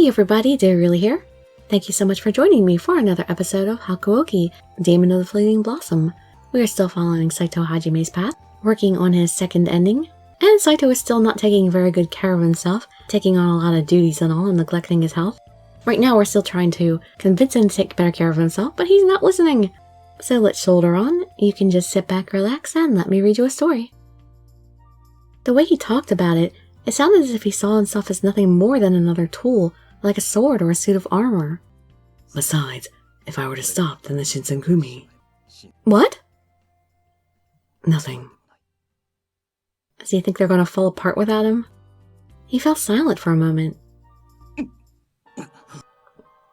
Hey everybody, Dirili here. Thank you so much for joining me for another episode of Hakuouki Demon of the Fleeting Blossom. We are still following Saito Hajime's path, working on his second ending, and Saito is still not taking very good care of himself, taking on a lot of duties and all and neglecting his health. Right now we're still trying to convince him to take better care of himself, but he's not listening. So let's shoulder on. You can just sit back, relax, and let me read you a story. The way he talked about it, it sounded as if he saw himself as nothing more than another tool, like a sword or a suit of armor. Besides, if I were to stop, then the Shinsengumi... What? Nothing. Does he think they're going to fall apart without him? He fell silent for a moment.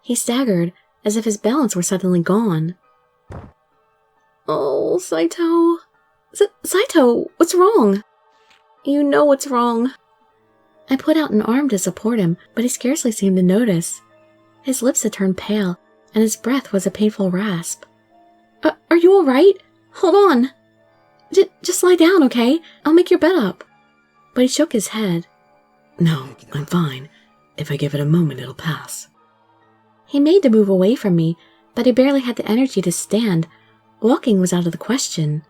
He staggered, as if his balance were suddenly gone. Oh, Saito. Saito, what's wrong? You know what's wrong. I put out an arm to support him, but he scarcely seemed to notice. His lips had turned pale, and his breath was a painful rasp. Are you alright? Hold on. Just lie down, okay? I'll make your bed up. But he shook his head. No, I'm fine. If I give it a moment, it'll pass. He made to move away from me, but he barely had the energy to stand. Walking was out of the question.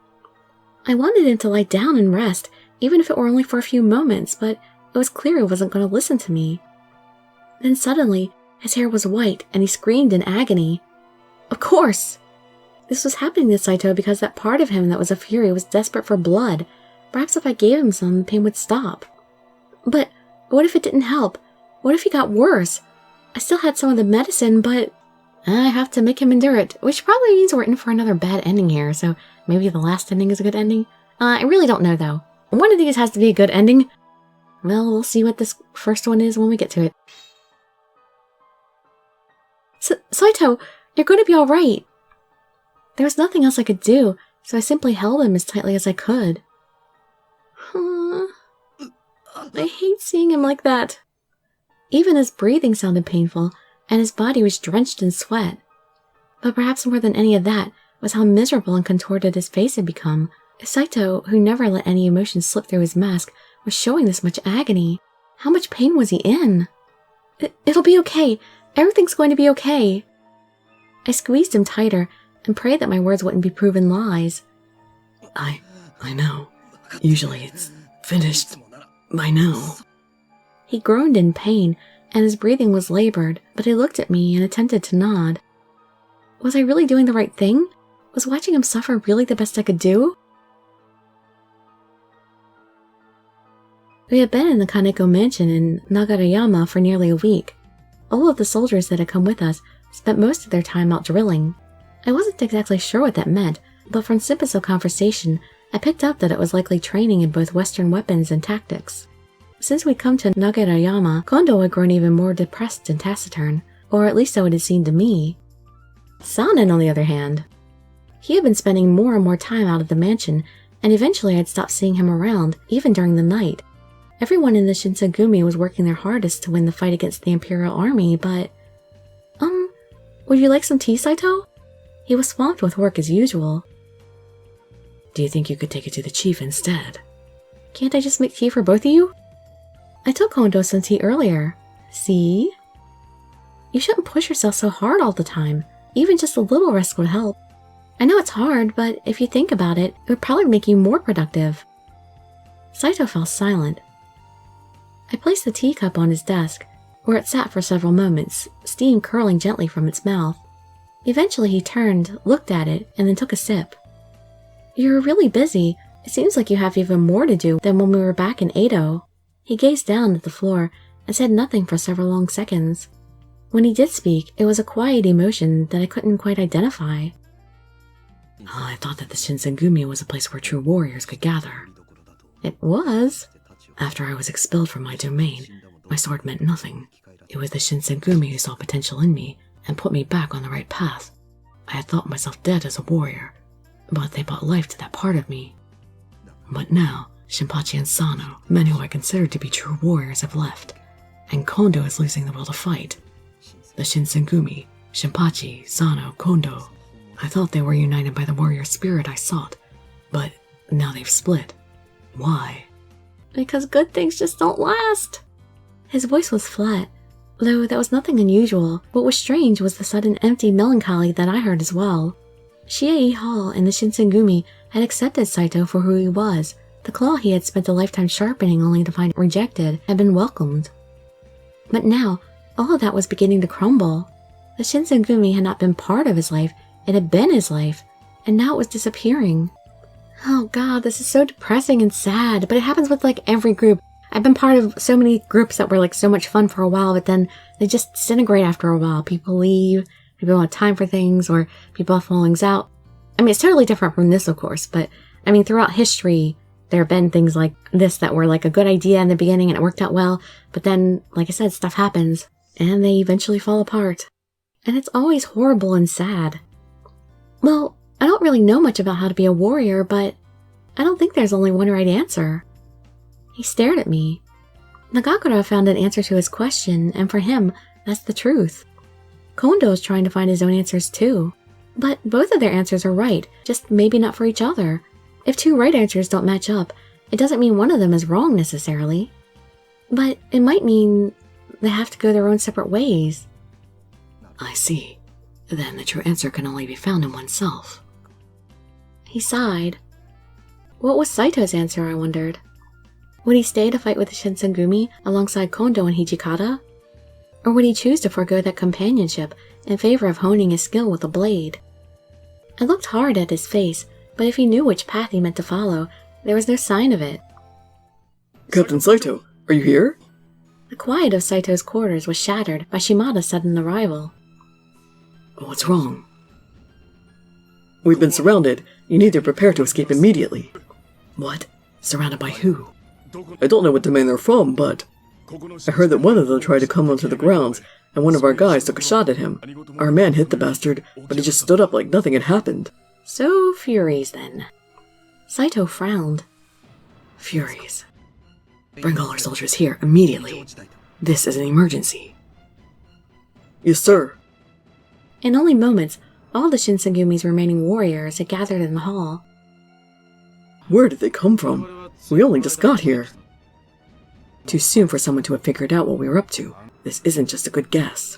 I wanted him to lie down and rest, even if it were only for a few moments, but it was clear he wasn't going to listen to me. Then suddenly, his hair was white, and he screamed in agony. Of course! This was happening to Saito because that part of him that was a fury was desperate for blood. Perhaps if I gave him some, the pain would stop. But what if it didn't help? What if he got worse? I still had some of the medicine, but I have to make him endure it, which probably means we're in for another bad ending here, so maybe the last ending is a good ending? I really don't know, though. One of these has to be a good ending. Well, we'll see what this first one is when we get to it. Saito, you're going to be alright. There was nothing else I could do, so I simply held him as tightly as I could. I hate seeing him like that. Even his breathing sounded painful, and his body was drenched in sweat. But perhaps more than any of that was how miserable and contorted his face had become. Saito, who never let any emotion slip through his mask, was showing this much agony. How much pain was he in? It'll be okay. Everything's going to be okay. I squeezed him tighter and prayed that my words wouldn't be proven lies. I know. Usually it's finished by now. He groaned in pain, and his breathing was labored, but he looked at me and attempted to nod. Was I really doing the right thing? Was watching him suffer really the best I could do? We had been in the Kaneko mansion in Nagarayama for nearly a week. All of the soldiers that had come with us spent most of their time out drilling. I wasn't exactly sure what that meant, but from Simpiso conversation, I picked up that it was likely training in both Western weapons and tactics. Since we'd come to Nagarayama, Kondo had grown even more depressed and taciturn, or at least so it had seemed to me. Sanen, on the other hand, he had been spending more and more time out of the mansion, and eventually I'd stopped seeing him around, even during the night. Everyone in the Shinsengumi was working their hardest to win the fight against the Imperial Army, but... would you like some tea, Saito? He was swamped with work as usual. Do you think you could take it to the chief instead? Can't I just make tea for both of you? I took Kondo some tea earlier. See? You shouldn't push yourself so hard all the time. Even just a little rest would help. I know it's hard, but if you think about it, it would probably make you more productive. Saito fell silent. I placed the teacup on his desk, where it sat for several moments, steam curling gently from its mouth. Eventually he turned, looked at it, and then took a sip. You're really busy. It seems like you have even more to do than when we were back in Edo. He gazed down at the floor and said nothing for several long seconds. When he did speak, it was a quiet emotion that I couldn't quite identify. I thought that the Shinsengumi was a place where true warriors could gather. It was. After I was expelled from my domain, my sword meant nothing. It was the Shinsengumi who saw potential in me and put me back on the right path. I had thought myself dead as a warrior, but they brought life to that part of me. But now, Shinpachi and Sano, men who I considered to be true warriors, have left, and Kondo is losing the will to fight. The Shinsengumi, Shinpachi, Sano, Kondo, I thought they were united by the warrior spirit I sought, but now they've split. Why? Because good things just don't last. His voice was flat, Though that was nothing unusual, what was strange was the sudden empty melancholy that I heard as well. Shiei Hall and the Shinsengumi had accepted Saito for who he was. The claw he had spent a lifetime sharpening only to find rejected had been welcomed. But now, all of that was beginning to crumble. The Shinsengumi had not been part of his life, it had been his life, and now it was disappearing. Oh god, this is so depressing and sad, but it happens with like every group. I've been part of so many groups that were like so much fun for a while, but then they just disintegrate after a while. People leave, people don't have time for things, or people have fallings out. I mean, it's totally different from this, of course, but I mean, throughout history, there have been things like this that were like a good idea in the beginning and it worked out well, but then, like I said, stuff happens, and they eventually fall apart. And it's always horrible and sad. Well, I don't really know much about how to be a warrior, but I don't think there's only one right answer. He stared at me. Nagakura found an answer to his question, and for him, that's the truth. Kondo is trying to find his own answers too. But both of their answers are right, just maybe not for each other. If two right answers don't match up, it doesn't mean one of them is wrong necessarily. But it might mean they have to go their own separate ways. I see. Then the true answer can only be found in oneself. He sighed. What was Saito's answer, I wondered? Would he stay to fight with the Shinsengumi alongside Kondo and Hijikata? Or would he choose to forego that companionship in favor of honing his skill with a blade? I looked hard at his face, but if he knew which path he meant to follow, there was no sign of it. Captain Saito, are you here? The quiet of Saito's quarters was shattered by Shimada's sudden arrival. What's wrong? We've been surrounded. You need to prepare to escape immediately. What? Surrounded by who? I don't know what domain they're from, but I heard that one of them tried to come onto the grounds, and one of our guys took a shot at him. Our man hit the bastard, but he just stood up like nothing had happened. So, Furies then. Saito frowned. Furies. Bring all our soldiers here, immediately. This is an emergency. Yes, sir. In only moments, all the Shinsengumi's remaining warriors had gathered in the hall. Where did they come from? We only just got here. Too soon for someone to have figured out what we were up to. This isn't just a good guess.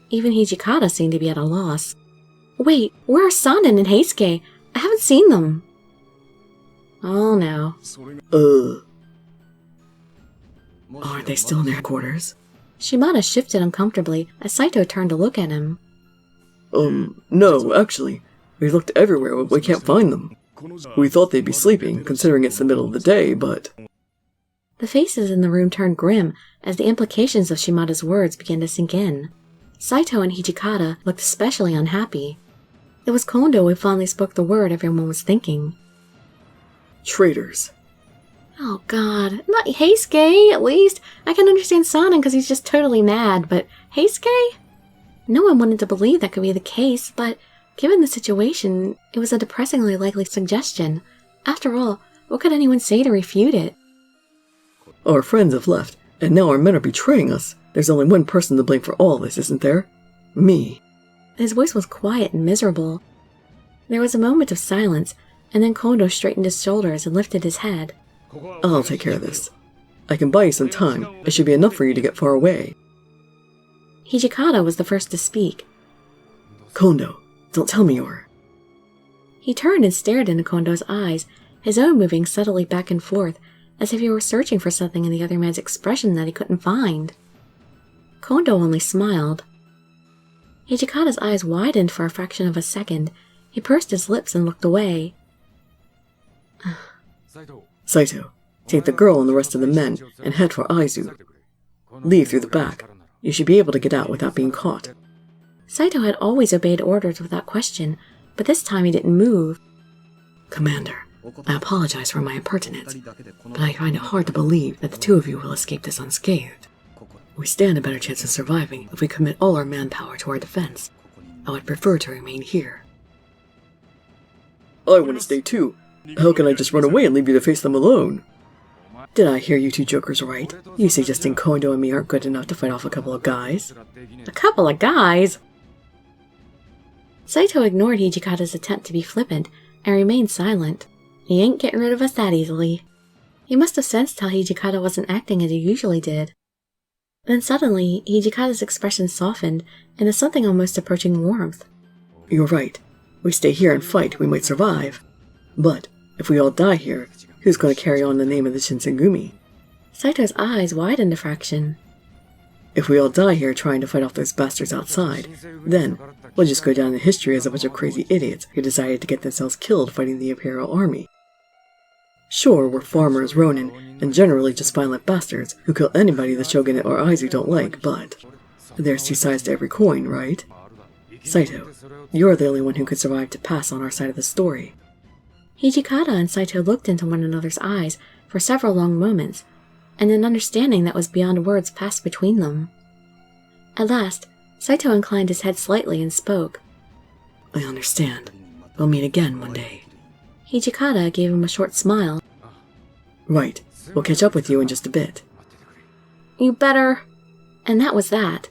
Even Hijikata seemed to be at a loss. Wait, where are Sanin and Heisuke? I haven't seen them. Oh no. Aren't they still in their quarters? Shimada shifted uncomfortably as Saito turned to look at him. No, actually. We looked everywhere, but we can't find them. We thought they'd be sleeping, considering it's the middle of the day, but... The faces in the room turned grim as the implications of Shimada's words began to sink in. Saito and Hijikata looked especially unhappy. It was Kondo who finally spoke the word everyone was thinking. Traitors. Oh god, not Heisuke, at least. I can understand Sanin because he's just totally mad, but Heisuke? No one wanted to believe that could be the case, but given the situation, it was a depressingly likely suggestion. After all, what could anyone say to refute it? Our friends have left, and now our men are betraying us. There's only one person to blame for all this, isn't there? Me. His voice was quiet and miserable. There was a moment of silence, and then Kondo straightened his shoulders and lifted his head. I'll take care of this. I can buy you some time. It should be enough for you to get far away. Hijikata was the first to speak. Kondo, don't tell me you're... He turned and stared into Kondo's eyes, his own moving subtly back and forth, as if he were searching for something in the other man's expression that he couldn't find. Kondo only smiled. Hijikata's eyes widened for a fraction of a second. He pursed his lips and looked away. Saito, take the girl and the rest of the men and head for Aizu. Leave through the back. You should be able to get out without being caught. Saito had always obeyed orders without question, but this time he didn't move. Commander, I apologize for my impertinence, but I find it hard to believe that the two of you will escape this unscathed. We stand a better chance of surviving if we commit all our manpower to our defense. I would prefer to remain here. I want to stay too. How can I just run away and leave you to face them alone? Did I hear you two jokers right? You suggesting Kondo and me aren't good enough to fight off a couple of guys? A couple of guys? Saito ignored Hijikata's attempt to be flippant and remained silent. He ain't getting rid of us that easily. He must have sensed how Hijikata wasn't acting as he usually did. Then suddenly, Hijikata's expression softened into something almost approaching warmth. You're right. We stay here and fight, we might survive. But, if we all die here, who's going to carry on the name of the Shinsengumi? Saito's eyes widened a fraction. If we all die here trying to fight off those bastards outside, then we'll just go down in history as a bunch of crazy idiots who decided to get themselves killed fighting the Imperial Army. Sure, we're farmers, ronin, and generally just violent bastards who kill anybody the shogunate or Aizu don't like, but there's two sides to every coin, right? Saito, you're the only one who could survive to pass on our side of the story. Hijikata and Saito looked into one another's eyes for several long moments, and an understanding that was beyond words passed between them. At last, Saito inclined his head slightly and spoke. I understand. We'll meet again one day. Hijikata gave him a short smile. Right. We'll catch up with you in just a bit. You better... And that was that.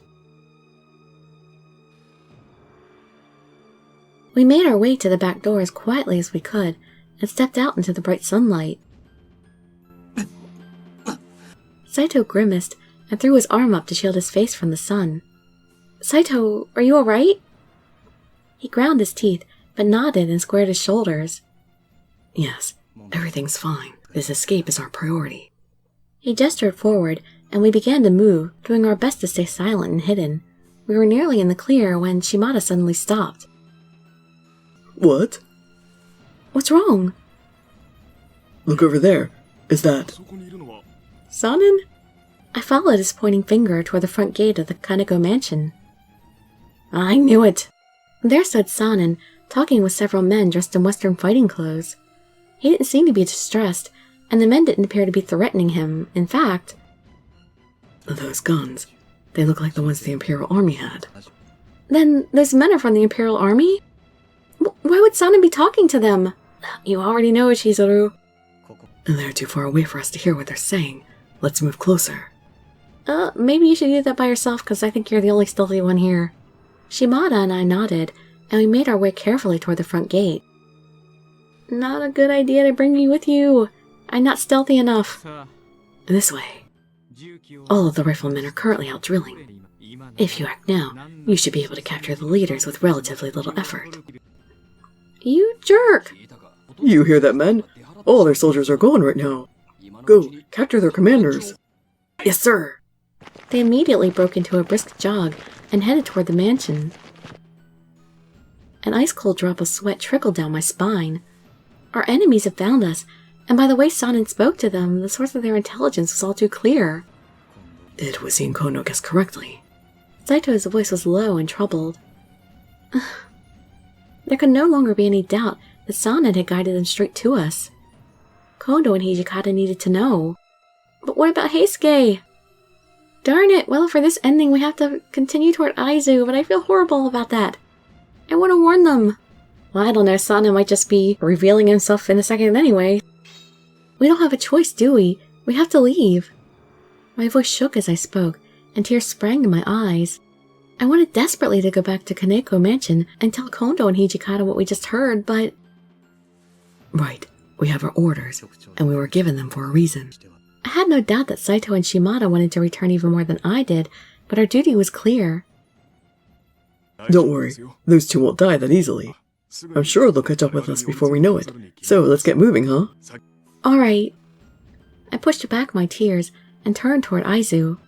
We made our way to the back door as quietly as we could, and stepped out into the bright sunlight. Saito grimaced and threw his arm up to shield his face from the sun. Saito, are you alright? He ground his teeth, but nodded and squared his shoulders. Yes, everything's fine. This escape is our priority. He gestured forward, and we began to move, doing our best to stay silent and hidden. We were nearly in the clear when Shimada suddenly stopped. What? What's wrong? Look over there. Is that... Sanin? I followed his pointing finger toward the front gate of the Kaneko mansion. I knew it! There stood Sanin, talking with several men dressed in Western fighting clothes. He didn't seem to be distressed, and the men didn't appear to be threatening him. In fact... Those guns, they look like the ones the Imperial Army had. Then those men are from the Imperial Army? Why would Sanin be talking to them? You already know, Chizuru. They're too far away for us to hear what they're saying. Let's move closer. Maybe you should do that by yourself, because I think you're the only stealthy one here. Shimada and I nodded, and we made our way carefully toward the front gate. Not a good idea to bring me with you. I'm not stealthy enough. This way. All of the riflemen are currently out drilling. If you act now, you should be able to capture the leaders with relatively little effort. You jerk! You hear that, men? All their soldiers are gone right now. Go, capture their commanders. Yes, sir! They immediately broke into a brisk jog and headed toward the mansion. An ice-cold drop of sweat trickled down my spine. Our enemies had found us, and by the way Sanin spoke to them, the source of their intelligence was all too clear. It was seeing Kono guessed correctly. Saito's voice was low and troubled. There could no longer be any doubt that Sanin had guided them straight to us. Kondo and Hijikata needed to know. But what about Heisuke? Darn it, well, for this ending we have to continue toward Aizu, but I feel horrible about that. I want to warn them. Well, I don't know, Sanin might just be revealing himself in a second anyway. We don't have a choice, do we? We have to leave. My voice shook as I spoke, and tears sprang to my eyes. I wanted desperately to go back to Kaneko Mansion and tell Kondo and Hijikata what we just heard, but... Right. We have our orders, and we were given them for a reason. I had no doubt that Saito and Shimada wanted to return even more than I did, but our duty was clear. Don't worry, those two won't die that easily. I'm sure they'll catch up with us before we know it. So let's get moving, huh? Alright. I pushed back my tears and turned toward Aizu.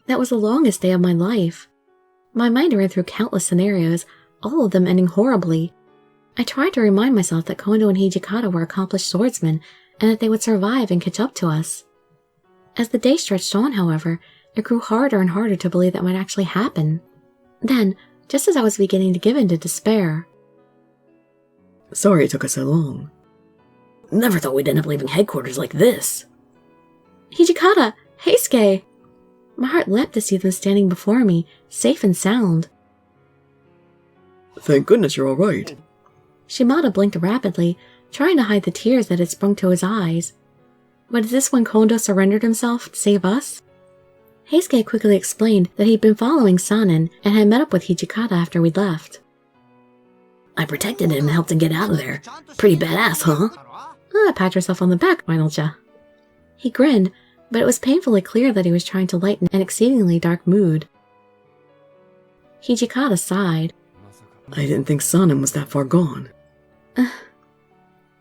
That was the longest day of my life. My mind ran through countless scenarios, all of them ending horribly. I tried to remind myself that Kondo and Hijikata were accomplished swordsmen, and that they would survive and catch up to us. As the day stretched on, however, it grew harder and harder to believe that might actually happen. Then, just as I was beginning to give in to despair... Sorry it took us so long. Never thought we'd end up leaving headquarters like this. Hijikata! Heisuke! My heart leapt to see them standing before me, safe and sound. Thank goodness you're alright. Shimada blinked rapidly, trying to hide the tears that had sprung to his eyes. But is this when Kondo surrendered himself to save us? Heisuke quickly explained that he'd been following Sanin and had met up with Hijikata after we'd left. I protected him and helped him get out of there. Pretty badass, huh? Pat yourself on the back, why don't ya? He grinned, but it was painfully clear that he was trying to lighten an exceedingly dark mood. Hijikata sighed. I didn't think Sanin was that far gone.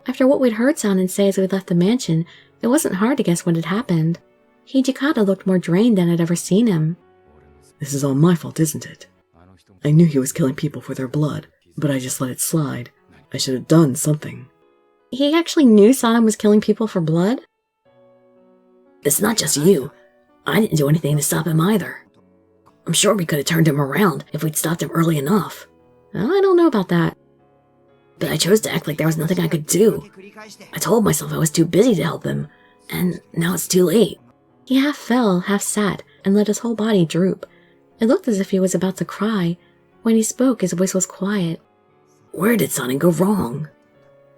After what we'd heard Sanin say as we left the mansion, it wasn't hard to guess what had happened. Hijikata looked more drained than I'd ever seen him. This is all my fault, isn't it? I knew he was killing people for their blood, but I just let it slide. I should have done something. He actually knew Sanin was killing people for blood? It's not just you. I didn't do anything to stop him either. I'm sure we could have turned him around if we'd stopped him early enough. Well, I don't know about that. But I chose to act like there was nothing I could do. I told myself I was too busy to help him, and now it's too late. He half fell, half sat, and let his whole body droop. It looked as if he was about to cry. When he spoke, his voice was quiet. Where did Sanin go wrong?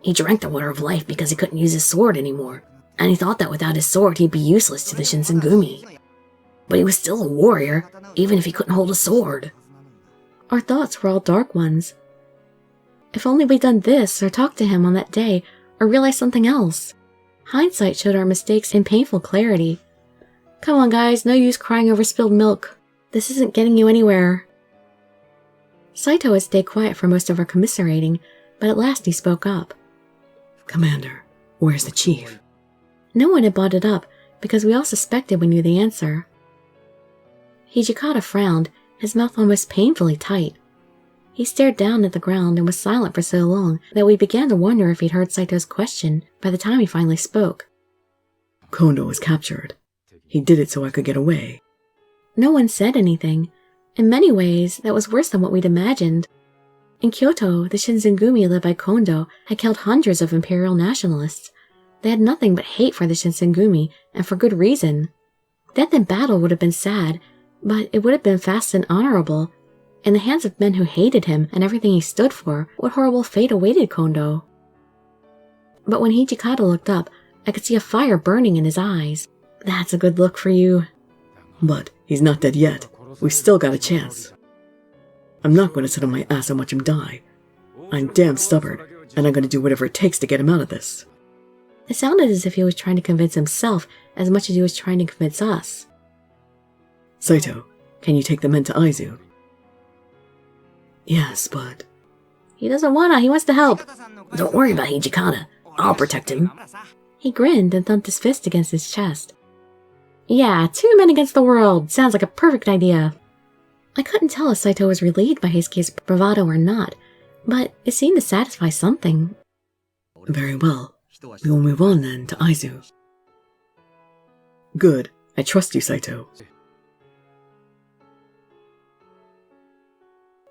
He drank the water of life because he couldn't use his sword anymore, and he thought that without his sword he'd be useless to the Shinsengumi. But he was still a warrior, even if he couldn't hold a sword. Our thoughts were all dark ones. If only we'd done this, or talked to him on that day, or realized something else. Hindsight showed our mistakes in painful clarity. Come on, guys, no use crying over spilled milk. This isn't getting you anywhere. Saito had stayed quiet for most of our commiserating, but at last he spoke up. Commander, where's the chief? No one had brought it up, because we all suspected we knew the answer. Hijikata frowned, his mouth almost painfully tight. He stared down at the ground and was silent for so long that we began to wonder if he'd heard Saito's question by the time he finally spoke. Kondo was captured. He did it so I could get away. No one said anything. In many ways, that was worse than what we'd imagined. In Kyoto, the Shinsengumi led by Kondo had killed hundreds of imperial nationalists. They had nothing but hate for the Shinsengumi, and for good reason. Death in battle would have been sad, but it would have been fast and honorable. In the hands of men who hated him and everything he stood for, what horrible fate awaited Kondo? But when Hijikata looked up, I could see a fire burning in his eyes. That's a good look for you. But he's not dead yet. We've still got a chance. I'm not going to sit on my ass and watch him die. I'm damn stubborn, and I'm going to do whatever it takes to get him out of this. It sounded as if he was trying to convince himself as much as he was trying to convince us. Saito, can you take the men to Aizu? Yes, but... He doesn't wanna, he wants to help. Don't worry about Hijikata. I'll protect him. He grinned and thumped his fist against his chest. Yeah, 2 men against the world. Sounds like a perfect idea. I couldn't tell if Saito was relieved by Heisuke's bravado or not, but it seemed to satisfy something. Very well. We will move on then to Aizu. Good. I trust you, Saito.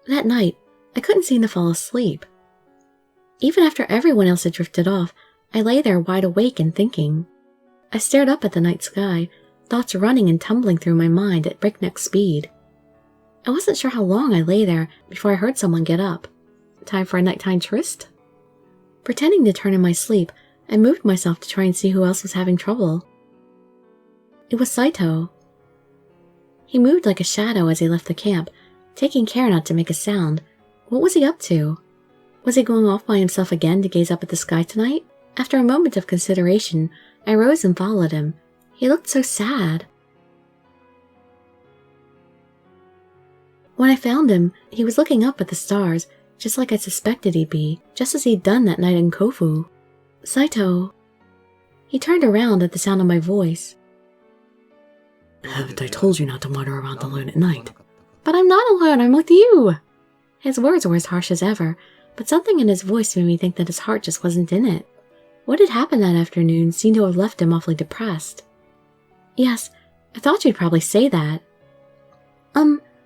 That night, I couldn't seem to fall asleep. Even after everyone else had drifted off, I lay there wide awake and thinking. I stared up at the night sky, thoughts running and tumbling through my mind at breakneck speed. I wasn't sure how long I lay there before I heard someone get up. Time for a nighttime tryst? Pretending to turn in my sleep, I moved myself to try and see who else was having trouble. It was Saito. He moved like a shadow as he left the camp, taking care not to make a sound. What was he up to? Was he going off by himself again to gaze up at the sky tonight? After a moment of consideration, I rose and followed him. He looked so sad. When I found him, he was looking up at the stars, just like I suspected he'd be, just as he'd done that night in Kofu. Saito. He turned around at the sound of my voice. Haven't I told you not to wander around alone at night? But I'm not alone, I'm with you. His words were as harsh as ever, but something in his voice made me think that his heart just wasn't in it. What had happened that afternoon seemed to have left him awfully depressed. Yes, I thought you'd probably say that.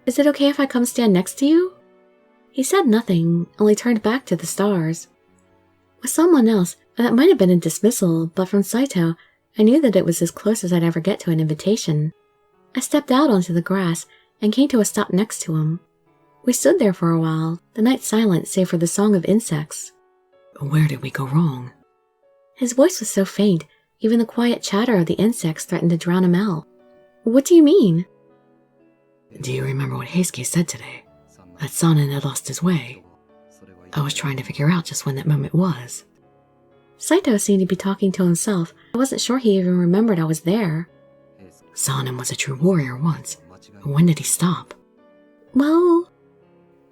Is it okay if I come stand next to you? He said nothing, only turned back to the stars. With someone else, that might have been a dismissal, but from Saito, I knew that it was as close as I'd ever get to an invitation. I stepped out onto the grass and came to a stop next to him. We stood there for a while, the night silent save for the song of insects. Where did we go wrong? His voice was so faint, even the quiet chatter of the insects threatened to drown him out. What do you mean? Do you remember what Heisuke said today? That Sanin had lost his way. I was trying to figure out just when that moment was. Saito seemed to be talking to himself. I wasn't sure he even remembered I was there. Sanin was a true warrior once. When did he stop? Well,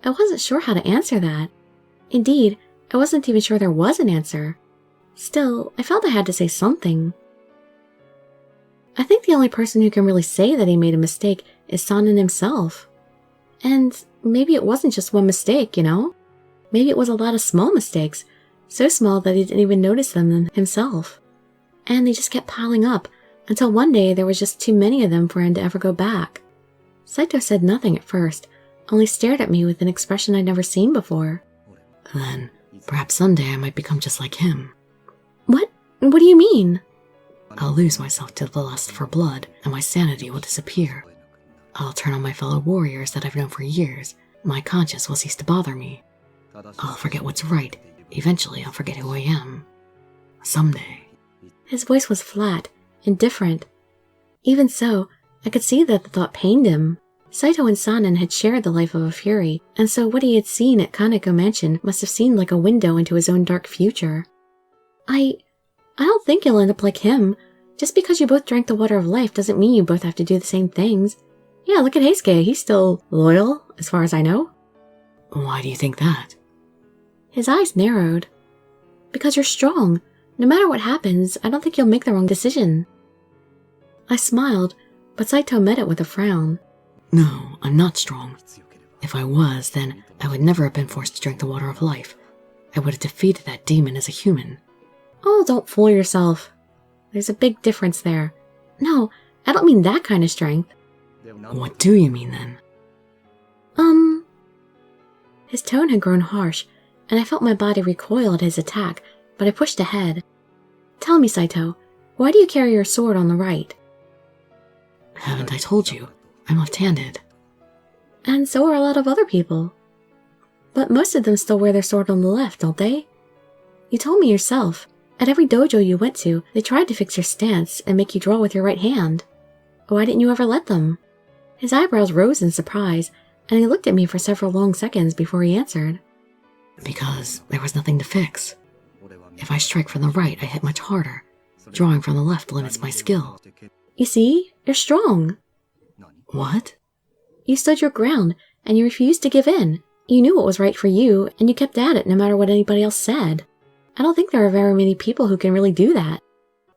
I wasn't sure how to answer that. Indeed, I wasn't even sure there was an answer. Still, I felt I had to say something. I think the only person who can really say that he made a mistake is Sanin himself. And maybe it wasn't just one mistake, you know? Maybe it was a lot of small mistakes, so small that he didn't even notice them himself. And they just kept piling up, until one day there was just too many of them for him to ever go back. Saito said nothing at first, only stared at me with an expression I'd never seen before. Then, perhaps someday I might become just like him. What? What do you mean? I'll lose myself to the lust for blood, and my sanity will disappear. I'll turn on my fellow warriors that I've known for years. My conscience will cease to bother me. I'll forget what's right. Eventually, I'll forget who I am. Someday. His voice was flat, indifferent. Even so, I could see that the thought pained him. Saito and Sanin had shared the life of a fury, and so what he had seen at Kaneko Mansion must have seemed like a window into his own dark future. I don't think you'll end up like him. Just because you both drank the water of life doesn't mean you both have to do the same things. Yeah, look at Heisuke, he's still loyal, as far as I know. Why do you think that? His eyes narrowed. Because you're strong. No matter what happens, I don't think you'll make the wrong decision. I smiled, but Saito met it with a frown. No, I'm not strong. If I was, then I would never have been forced to drink the water of life. I would have defeated that demon as a human. Oh, don't fool yourself. There's a big difference there. No, I don't mean that kind of strength. What do you mean then? His tone had grown harsh, and I felt my body recoil at his attack, but I pushed ahead. Tell me, Saito, why do you carry your sword on the right? Haven't I told you? I'm left-handed. And so are a lot of other people. But most of them still wear their sword on the left, don't they? You told me yourself. At every dojo you went to, they tried to fix your stance and make you draw with your right hand. Why didn't you ever let them? His eyebrows rose in surprise, and he looked at me for several long seconds before he answered. Because there was nothing to fix. If I strike from the right, I hit much harder. Drawing from the left limits my skill. You see, you're strong. What? You stood your ground, and you refused to give in. You knew what was right for you, and you kept at it no matter what anybody else said. I don't think there are very many people who can really do that.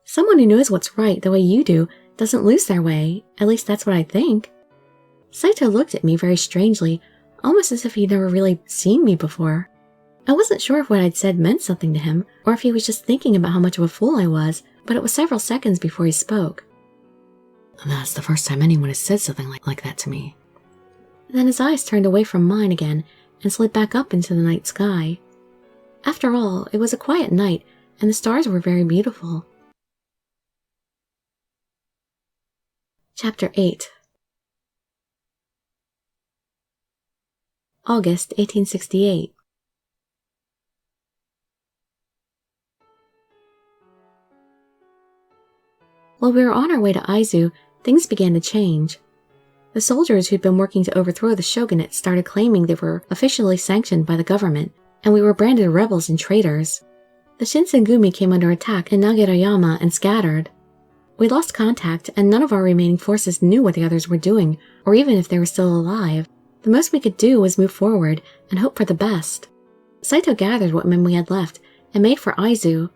Someone who knows what's right the way you do doesn't lose their way, at least that's what I think. Saito looked at me very strangely, almost as if he'd never really seen me before. I wasn't sure if what I'd said meant something to him, or if he was just thinking about how much of a fool I was, but it was several seconds before he spoke. That's the first time anyone has said something like that to me. Then his eyes turned away from mine again and slid back up into the night sky. After all, it was a quiet night, and the stars were very beautiful. Chapter 8. August 1868. While we were on our way to Aizu, things began to change. The soldiers who'd been working to overthrow the shogunate started claiming they were officially sanctioned by the government, and we were branded rebels and traitors. The Shinsengumi came under attack in Nagirayama and scattered. We lost contact, and none of our remaining forces knew what the others were doing, or even if they were still alive. The most we could do was move forward and hope for the best. Saito gathered what men we had left and made for Aizu.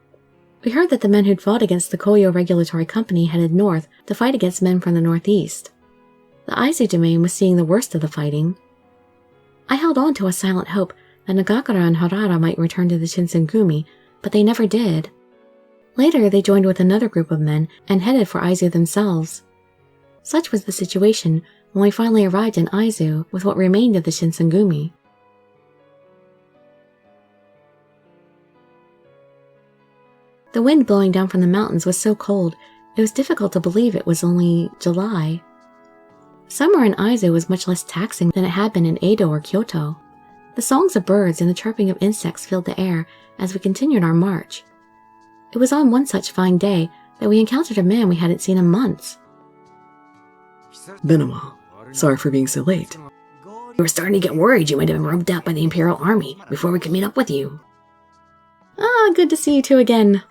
We heard that the men who'd fought against the Koyo Regulatory Company headed north to fight against men from the northeast. The Aizu domain was seeing the worst of the fighting. I held on to a silent hope that Nagakura and Harada might return to the Shinsengumi, but they never did. Later, they joined with another group of men and headed for Aizu themselves. Such was the situation when we finally arrived in Aizu with what remained of the Shinsengumi. The wind blowing down from the mountains was so cold, it was difficult to believe it was only July. Summer in Aizu was much less taxing than it had been in Edo or Kyoto. The songs of birds and the chirping of insects filled the air as we continued our march. It was on one such fine day that we encountered a man we hadn't seen in months. Been a while. Sorry for being so late. We were starting to get worried you might have been robbed out by the Imperial Army before we could meet up with you. Good to see you two again.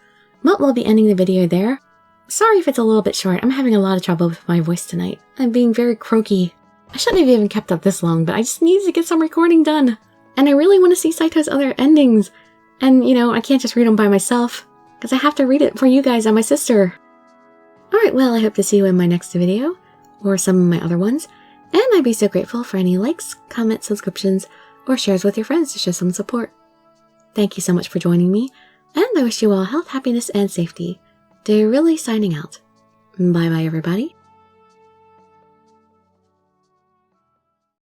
Well, we'll be ending the video there. Sorry if it's a little bit short. I'm having a lot of trouble with my voice tonight. I'm being very croaky. I shouldn't have even kept up this long, but I just needed to get some recording done. And I really want to see Saito's other endings. And, you know, I can't just read them by myself, because I have to read it for you guys and my sister. Alright, well, I hope to see you in my next video, or some of my other ones. And I'd be so grateful for any likes, comments, subscriptions, or shares with your friends to show some support. Thank you so much for joining me, and I wish you all health, happiness, and safety. Dirili signing out. Bye-bye, everybody.